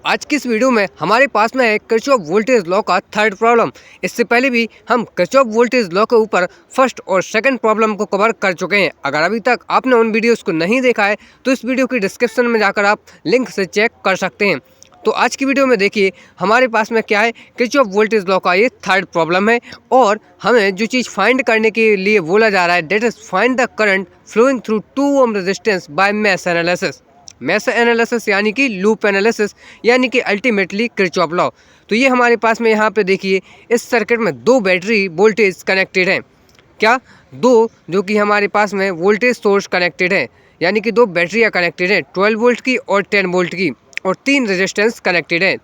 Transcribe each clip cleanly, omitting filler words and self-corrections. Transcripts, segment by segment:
आज की इस वीडियो में हमारे पास में है किरचॉफ वोल्टेज लॉ का थर्ड प्रॉब्लम। इससे पहले भी हम किरचॉफ वोल्टेज लॉ के ऊपर फर्स्ट और सेकंड प्रॉब्लम को कवर कर चुके हैं। अगर अभी तक आपने उन वीडियोस को नहीं देखा है तो इस वीडियो की डिस्क्रिप्शन में जाकर आप लिंक से चेक कर सकते हैं। तो आज की वीडियो में देखिए हमारे पास में क्या है, किरचॉफ वोल्टेज लॉ का ये थर्ड प्रॉब्लम है और हमें जो चीज़ फाइंड करने के लिए बोला जा रहा है that is find the current flowing through 2 ohm resistance by mesh analysis. Mesh analysis यानी कि लूप एनालिसिस यानी कि अल्टीमेटली किरचॉफ लॉ। तो ये हमारे पास में यहाँ पे देखिए इस सर्किट में दो बैटरी वोल्टेज कनेक्टेड हैं। क्या दो, जो कि हमारे पास में वोल्टेज सोर्स कनेक्टेड है, यानी कि दो बैटरियाँ कनेक्टेड हैं 12 वोल्ट की और 10 वोल्ट की, और 3 रेजिस्टेंस कनेक्टेड हैं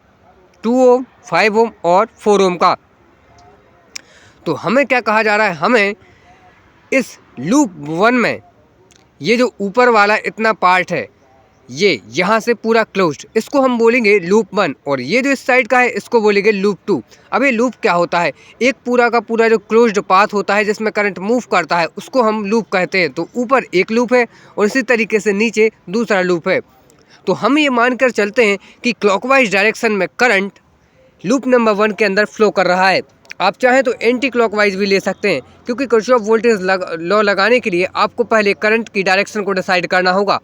2 ओम 5 ओम और 4 ओम का। तो हमें क्या कहा जा रहा है, हमें इस लूप 1 में ये जो ऊपर वाला इतना पार्ट है ये यहाँ से पूरा क्लोज्ड, इसको हम बोलेंगे लूप 1, और ये जो इस साइड का है इसको बोलेंगे लूप 2। अब ये लूप क्या होता है, एक पूरा का पूरा जो क्लोज्ड पाथ होता है जिसमें करंट मूव करता है उसको हम लूप कहते हैं। तो ऊपर एक लूप है और इसी तरीके से नीचे दूसरा लूप है। तो हम ये मानकर चलते हैं कि क्लॉकवाइज डायरेक्शन में करंट लूप नंबर 1 के अंदर फ्लो कर रहा है। आप चाहें तो एंटी क्लॉकवाइज भी ले सकते हैं, क्योंकि किरचॉफ वोल्टेज लॉ लगाने के लिए आपको पहले करंट की डायरेक्शन को डिसाइड करना होगा,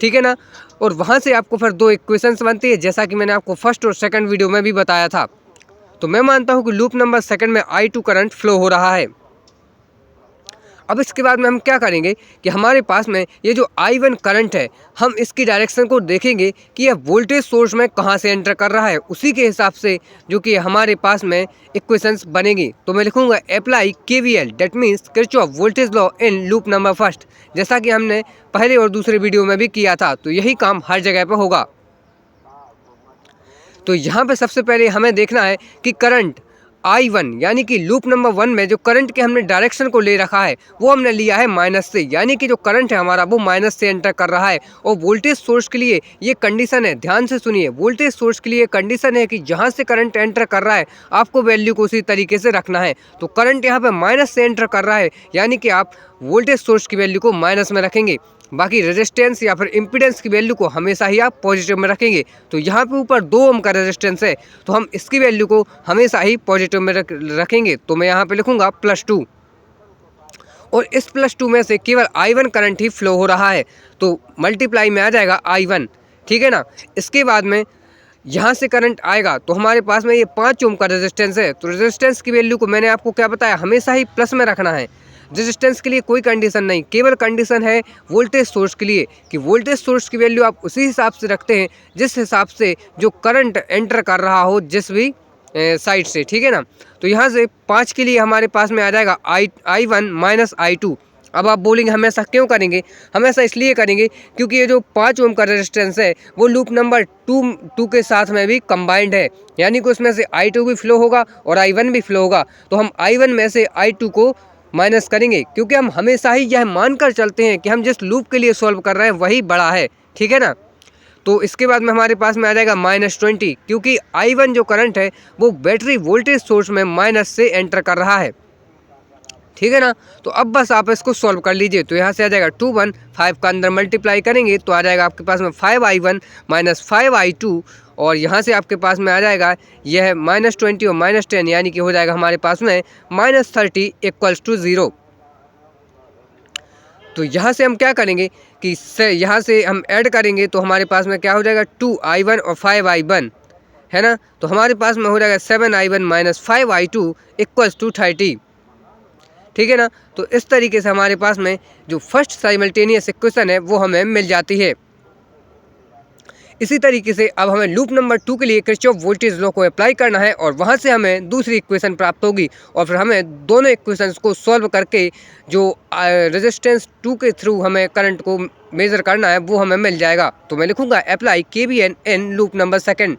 ठीक है ना। और वहाँ से आपको फिर दो इक्वेशंस बनती है, जैसा कि मैंने आपको फर्स्ट और सेकंड वीडियो में भी बताया था। तो मैं मानता हूँ कि लूप नंबर सेकंड में I2 करंट फ्लो हो रहा है। अब इसके बाद में हम क्या करेंगे कि हमारे पास में ये जो I1 करंट है, हम इसकी डायरेक्शन को देखेंगे कि यह वोल्टेज सोर्स में कहाँ से एंटर कर रहा है, उसी के हिसाब से जो कि हमारे पास में इक्वेशंस बनेगी। तो मैं लिखूंगा apply KVL, that means Kirchhoff voltage law in loop number first, जैसा कि हमने पहले और दूसरे वीडियो में भी किया था। तो यही काम हर जगह पर होगा। तो यहाँ पे सबसे पहले हमें देखना है कि करंट I1 यानी कि लूप नंबर 1 में जो करंट के हमने डायरेक्शन को ले रखा है वो हमने लिया है माइनस से, यानी कि जो करंट है हमारा वो माइनस से एंटर कर रहा है। और वोल्टेज सोर्स के लिए ये कंडीशन है, ध्यान से सुनिए, वोल्टेज सोर्स के लिए कंडीशन है कि जहाँ से करंट एंटर कर रहा है आपको वैल्यू को उसी तरीके से रखना है। तो करंट यहाँ पर माइनस से एंटर कर रहा है, यानी कि आप वोल्टेज सोर्स की वैल्यू को माइनस में रखेंगे, बाकी रेजिस्टेंस या फिर इम्पीडेंस की वैल्यू को हमेशा ही आप पॉजिटिव में रखेंगे। तो यहाँ पे ऊपर 2 ओम का रेजिस्टेंस है तो हम इसकी वैल्यू को हमेशा ही पॉजिटिव में रखेंगे। तो मैं यहाँ पे लिखूँगा +2, और इस +2 में से केवल I1 करंट ही फ्लो हो रहा है, तो मल्टीप्लाई में आ जाएगा I1, ठीक है ना। इसके बाद में यहाँ से करंट आएगा तो हमारे पास में ये 5 ओम का रेजिस्टेंस है। तो रेजिस्टेंस की वैल्यू को मैंने आपको क्या बताया, हमेशा ही प्लस में रखना है। रेजिस्टेंस के लिए कोई कंडीशन नहीं, केवल कंडीशन है वोल्टेज सोर्स के लिए कि वोल्टेज सोर्स की वैल्यू आप उसी हिसाब से रखते हैं जिस हिसाब से जो करंट एंटर कर रहा हो जिस भी साइड से, ठीक है ना। तो यहाँ से 5 के लिए हमारे पास में आ जाएगा I1 माइनस I2। अब आप बोलेंगे हमेशा क्यों करेंगे, हमेशा इसलिए करेंगे क्योंकि ये जो 5 ओम का रेजिस्टेंस है वो लूप नंबर 2 के साथ में भी कंबाइंड है, यानी कि उसमें से I2 भी फ्लो होगा और I1 भी फ्लो होगा। तो हम I1 में से I2 को माइनस करेंगे, क्योंकि हम हमेशा ही यह मानकर चलते हैं कि हम जिस लूप के लिए सॉल्व कर रहे हैं वही बड़ा है, ठीक है ना। तो इसके बाद में हमारे पास में आ जाएगा -20, क्योंकि I1 जो करंट है वो बैटरी वोल्टेज सोर्स में माइनस से एंटर कर रहा है, ठीक है ना। तो अब बस आप इसको सॉल्व कर लीजिए। तो यहाँ से आ जाएगा 2 1 5 का अंदर मल्टीप्लाई करेंगे तो आ जाएगा आपके पास में 5I1 माइनस 5I2, और यहाँ से आपके पास में आ जाएगा यह -20 और -10, यानी कि हो जाएगा हमारे पास में -30 = 0। तो यहाँ से हम क्या करेंगे कि यहाँ से हम ऐड करेंगे तो हमारे पास में क्या हो जाएगा 2I1 और 5I1, है ना। तो हमारे पास में हो जाएगा 7I1 माइनस 5I2 = 30, ठीक है ना। तो इस तरीके से हमारे पास में जो फर्स्ट साइमल्टेनियस इक्वेशन है वो हमें मिल जाती है। इसी तरीके से अब हमें लूप नंबर 2 के लिए किरचॉफ वोल्टेज लॉ को अप्लाई करना है और वहाँ से हमें दूसरी इक्वेशन प्राप्त होगी, और फिर हमें दोनों इक्वेशंस को सॉल्व करके जो रेजिस्टेंस 2 के थ्रू हमें करंट को मेज़र करना है वो हमें मिल जाएगा। तो मैं लिखूँगा apply KVL in loop number second.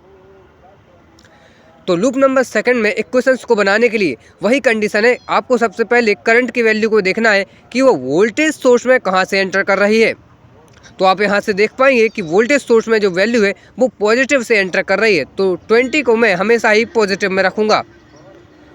तो लूप नंबर सेकंड में इक्वेशंस को बनाने के लिए वही कंडीशन है, आपको सबसे पहले करंट की वैल्यू को देखना है कि वो वोल्टेज सोर्स में कहाँ से एंटर कर रही है। तो आप यहाँ से देख पाएंगे कि वोल्टेज सोर्स में जो वैल्यू है वो पॉजिटिव से एंटर कर रही है, तो 20 को मैं हमेशा ही पॉजिटिव में रखूँगा।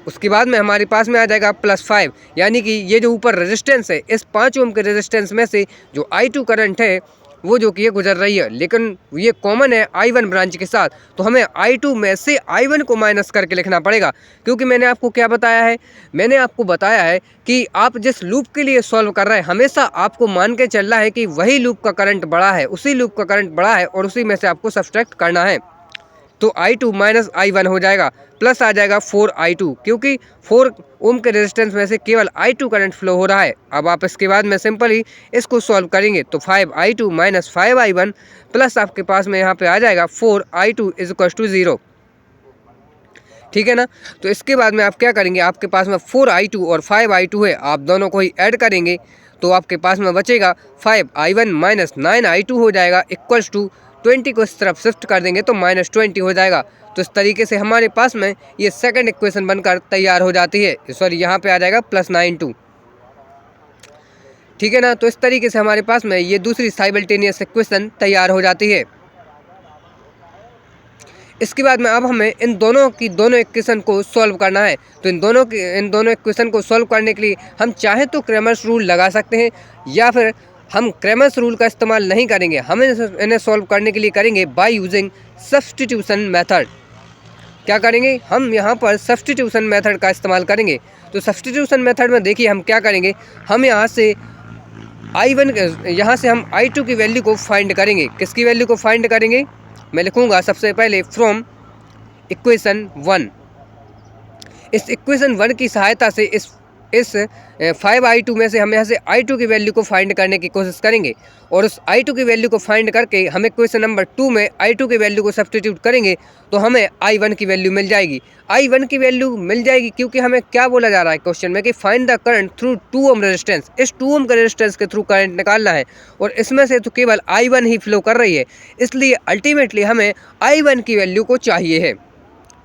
उसके बाद में हमारे पास में आ जाएगा +5, यानी कि ये जो ऊपर रेजिस्टेंस है इस 5 ओम के रेजिस्टेंस में से जो I2 करंट है वो जो कि ये गुजर रही है, लेकिन ये कॉमन है I1 ब्रांच के साथ, तो हमें I2 में से I1 को माइनस करके लिखना पड़ेगा। क्योंकि मैंने आपको क्या बताया है, मैंने आपको बताया है कि आप जिस लूप के लिए सॉल्व कर रहे हैं हमेशा आपको मान के चलना है कि वही लूप का करंट बड़ा है, उसी लूप का करंट बड़ा है और उसी में से आपको सब्सट्रैक्ट करना है। तो I2 माइनस I1 हो जाएगा, प्लस आ जाएगा 4I2, क्योंकि 4 ओम के रेजिस्टेंस में से केवल I2 करंट फ्लो हो रहा है। अब आप इसके बाद में सिंपली इसको सॉल्व करेंगे तो 5I2 माइनस 5I1 प्लस आपके पास में यहाँ पे आ जाएगा 4I2 इज इक्वल टू 0। ठीक है ना। तो इसके बाद में आप क्या करेंगे, आपके पास में 4I2 और 5I2 है, आप दोनों को ही ऐड करेंगे तो आपके पास में बचेगा 5I1 माइनस 9I2 हो जाएगा इक्वल्स टू 20 को इस तरफ शिफ्ट कर देंगे तो माइनस 20 हो जाएगा। तो इस तरीके से हमारे पास में ये सेकंड इक्वेशन बनकर तैयार हो जाती है। सॉरी, यहाँ पे आ जाएगा प्लस 9 ठीक है ना। तो इस तरीके से हमारे पास में ये दूसरी साइमल्टेनियस इक्वेशन तैयार हो जाती है। इसके बाद में अब हमें इन दोनों इक्वेशन को सॉल्व करना है। तो इन दोनों इक्वेशन को सॉल्व करने के लिए हम चाहे तो क्रैमर्स रूल लगा सकते हैं या फिर हम क्रैमर्स रूल का इस्तेमाल नहीं करेंगे, हम इन्हें सॉल्व करने के लिए करेंगे बाय यूजिंग सब्स्टिट्यूशन मेथड। क्या करेंगे, हम यहाँ पर सब्स्टिट्यूशन मेथड का इस्तेमाल करेंगे। तो सब्स्टिट्यूशन मेथड में देखिए हम क्या करेंगे, हम यहाँ से हम I2 की वैल्यू को फाइंड करेंगे। किसकी वैल्यू को फाइंड करेंगे, मैं लिखूंगा सबसे पहले फ्रॉम इक्वेशन 1। इस इक्वेशन 1 की सहायता से इस 5I2 में से हम यहाँ से I2 की वैल्यू को फाइंड करने की कोशिश करेंगे और उस I2 की वैल्यू को फाइंड करके हम इक्वेशन नंबर 2 में I2 की वैल्यू को सब्स्टिट्यूट करेंगे तो हमें I1 की वैल्यू मिल जाएगी। I1 की वैल्यू मिल जाएगी क्योंकि हमें क्या बोला जा रहा है क्वेश्चन में कि find the current through 2 ohm resistance. इस 2 ओम के रेजिस्टेंस के थ्रू करंट निकालना है और इसमें से तो केवल I1 ही फ्लो कर रही है, इसलिए अल्टीमेटली हमें I1 की वैल्यू को चाहिए है।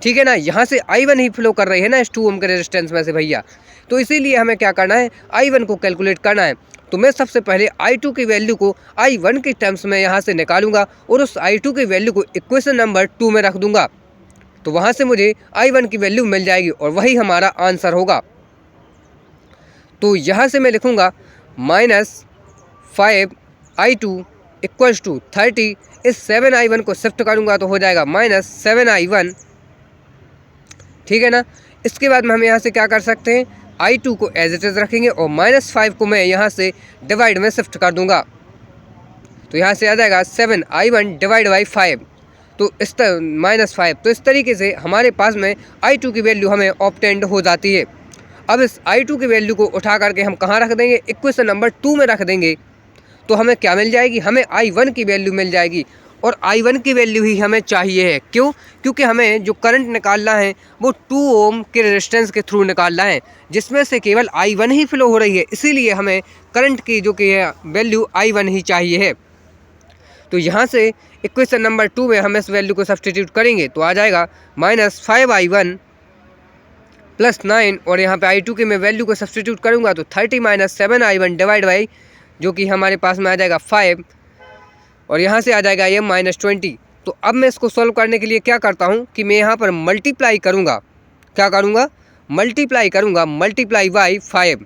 ठीक है ना, यहाँ से I1 ही फ्लो कर रही है ना इस 2 ओम के रेजिस्टेंस में से भैया, तो इसीलिए हमें क्या करना है, I1 को कैलकुलेट करना है। तो मैं सबसे पहले I2 की वैल्यू को I1 के टर्म्स में यहाँ से निकालूंगा और उस I2 की वैल्यू को इक्वेशन नंबर 2 में रख दूंगा, तो वहाँ से मुझे I1 की वैल्यू मिल जाएगी और वही हमारा आंसर होगा। तो यहाँ से मैं लिखूँगा माइनस 5I2 इक्वल्स टू 30, इस 7I1 को शिफ्ट करूँगा तो हो जाएगा माइनस 7I1। ठीक है ना। इसके बाद में हम यहाँ से क्या कर सकते हैं, I2 को एज इट इज़ रखेंगे और माइनस 5 को मैं यहाँ से डिवाइड में शिफ्ट कर दूंगा, तो यहाँ से आ जाएगा 7I1 डिवाइड बाई 5, तो इस माइनस 5। तो इस तरीके से हमारे पास में I2 की वैल्यू हमें ऑब्टेंड हो जाती है। अब इस I2 की वैल्यू को उठा करके हम कहाँ रख देंगे, इक्वेशन नंबर 2 में रख देंगे, तो हमें क्या मिल जाएगी, हमें I1 की वैल्यू मिल जाएगी और I1 की वैल्यू ही हमें चाहिए है। क्यों, क्योंकि हमें जो करंट निकालना है वो 2 ओम के रेजिस्टेंस के थ्रू निकालना है जिसमें से केवल I1 ही फ्लो हो रही है, इसीलिए हमें करंट की जो कि है वैल्यू I1 ही चाहिए है। तो यहाँ से इक्वेशन नंबर 2 में हम इस वैल्यू को सब्स्टिट्यूट करेंगे तो आ जाएगा माइनस 5I1 प्लस 9 और यहाँ पे I2 की मैं वैल्यू को सब्स्टिट्यूट करूँगा तो 30 माइनस 7I1 डिवाइड बाई जो कि हमारे पास में आ जाएगा 5 और यहाँ से आ जाएगा ये माइनस 20। तो अब मैं इसको सॉल्व करने के लिए क्या करता हूँ कि मैं यहाँ पर मल्टीप्लाई करूँगा, क्या करूँगा, मल्टीप्लाई बाई 5,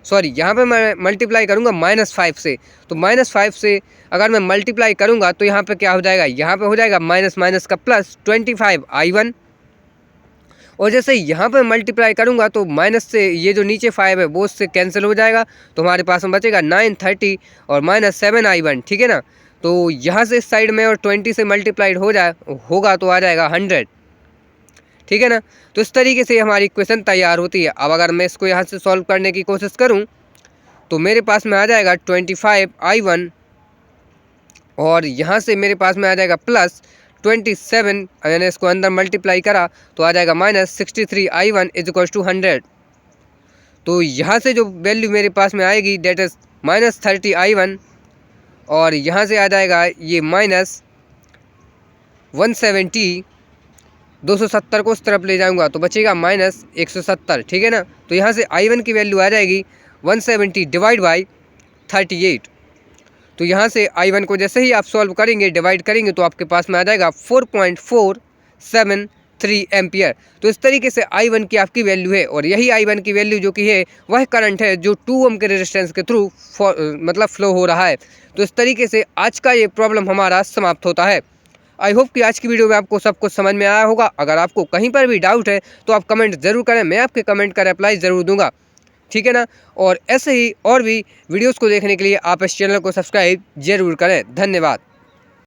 सॉरी यहाँ पे मैं मल्टीप्लाई करूँगा माइनस 5 से। तो माइनस 5 से अगर मैं मल्टीप्लाई करूँगा तो यहाँ पे क्या हो जाएगा, यहाँ पे हो जाएगा माइनस माइनस का प्लस 25I1 और जैसे यहाँ पे मल्टीप्लाई करूँगा तो माइनस से ये जो नीचे 5 है वो उससे कैंसिल हो जाएगा, तो हमारे पास में बचेगा 930 और माइनस 7I1। ठीक है ना। तो यहाँ से इस साइड में और 20 से मल्टीप्लाइड होगा तो आ जाएगा 100। ठीक है ना। तो इस तरीके से हमारी इक्वेशन तैयार होती है। अब अगर मैं इसको यहाँ से सॉल्व करने की कोशिश करूँ तो मेरे पास में आ जाएगा 25I1 और यहाँ से मेरे पास में आ जाएगा प्लस 27, मैंने इसको अंदर मल्टीप्लाई करा तो आ जाएगा minus 63I1 is equal to 100। तो यहाँ से जो वैल्यू मेरे पास में आएगी डेट इज़ माइनस 30I1 और यहाँ से आ जाएगा ये माइनस 170, 270 को उस तरफ ले जाऊंगा तो बचेगा माइनस 170। ठीक है ना। तो यहाँ से I1 की वैल्यू आ जाएगी 170 डिवाइड बाई 38। तो यहाँ से I1 को जैसे ही आप सॉल्व करेंगे डिवाइड करेंगे तो आपके पास में आ जाएगा 4.47 3 एम्पियर। तो इस तरीके से I1 की आपकी वैल्यू है और यही I1 की वैल्यू जो कि है वह करंट है जो 2 ओम के रेजिस्टेंस के थ्रू मतलब फ्लो हो रहा है। तो इस तरीके से आज का ये प्रॉब्लम हमारा समाप्त होता है। आई होप कि आज की वीडियो में आपको सब कुछ समझ में आया होगा। अगर आपको कहीं पर भी डाउट है तो आप कमेंट ज़रूर करें, मैं आपके कमेंट का रिप्लाई ज़रूर दूंगा, ठीक है ना। और ऐसे ही और भी वीडियोस को देखने के लिए आप इस चैनल को सब्सक्राइब जरूर करें। धन्यवाद।